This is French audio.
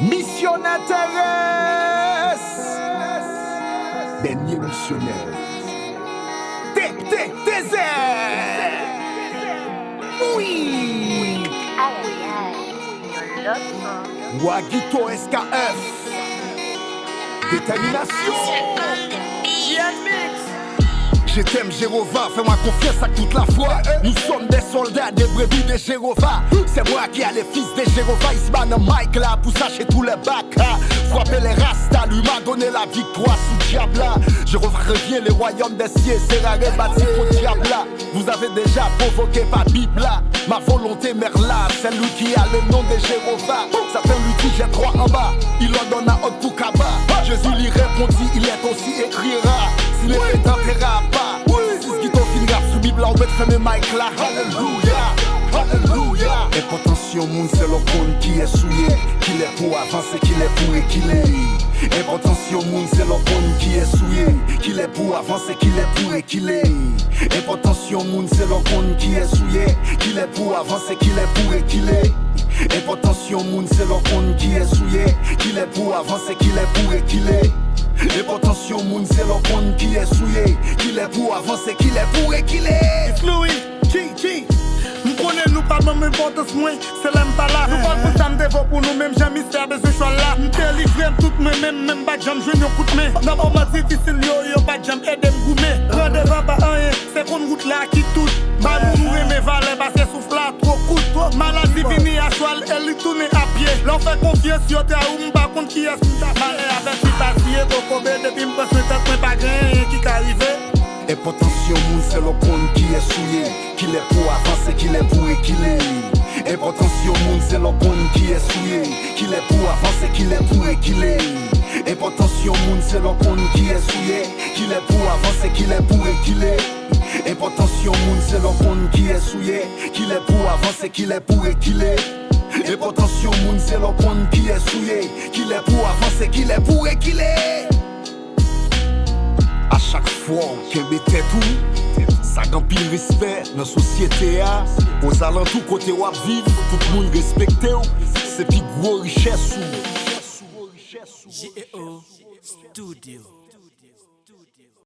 Missionnaire terrestre. Dernier missionnaire. Désert. Oui. Wagito SKF. Détermination. Je t'aime Jéhovah, fais-moi confiance à toute la foi. Nous sommes des soldats, des brebis de Jéhovah. C'est moi qui a les fils de Jéhovah. Il se bat dans Mike là pour sacher tous les bacs. Frapper les rastas, lui m'a donné la victoire sous Diabla. Jéhovah revient, les royaumes des cieux sera rebâti pour Diabla. Vous avez déjà provoqué par Bibla. Ma volonté merla, c'est lui qui a le nom de Jéhovah. Certains lui disent j'ai trois en bas, il en donne à autre pour Kaba. Jésus lui répondit, il est aussi écrira. S'il ne t'entendra pas. Si ce qui t'en finira sous Bible, on met fermer Mike là. Alléluia, alléluia. Importance monde, c'est le monde qui est souillé. Qu'il est pour avancer, qu'il est pour équilibrer. Importance monde, c'est le monde qui est souillé. Qu'il est pour avancer, qu'il est pour équilibrer. Importance monde, c'est le monde qui est souillé. Qu'il est pour avancer, qu'il est pour équilibrer. Importance monde, c'est le monde qui est souillé. Qu'il est pour avancer, qu'il est pour équilibrer. L'importation moun c'est le monde qui est souillé. Qu'il est pour avancer, qu'il est pour équilibrer. It's Louis, G. Nous connaissons nous pas même importance moins, c'est l'aime pas là. Nous parlons pour ça m'dévo pour nous même jamais mystère de ce choix là. Nous délivrons tout même pas jam jouer nos coups de main. Dans moment difficile yo pas jam aider m'goumer. Rendez-vous pas rien, c'est qu'on route là qui tout. Bah nous mes valeurs parce que souffle là trop coûte trop. Maladie fini à cheval, elle tourne à pied. L'on fait confiance sur terre ou pas contre qui est malheur avec si t'as signé pour depuis me pense peut-être pas gain qui arrive. Importance moun c'est le monde qui est souillé. Qu'il est pour avancer, qu'il est pour équilibrer. Importance moun c'est le monde qui est souillé. Qu'il est pour avancer, qu'il est pour équilibrer. Importance moun c'est le monde qui est souillé. Qu'il est pour avancer, qu'il est pour équilibrer. Importance moun c'est le monde qui est souillé. Qu'il est pour avancer, qu'il est pour équilibrer. Importance moun c'est le monde qui est souillé. Qu'il est pour avancer, qu'il est pour équilibrer. À chaque fois qu'on mettait tout, ça gagne pile respect dans la société. Aux alentours côté où vivre, tout le monde respecte. C'est plus gros richesse. GEO Studio.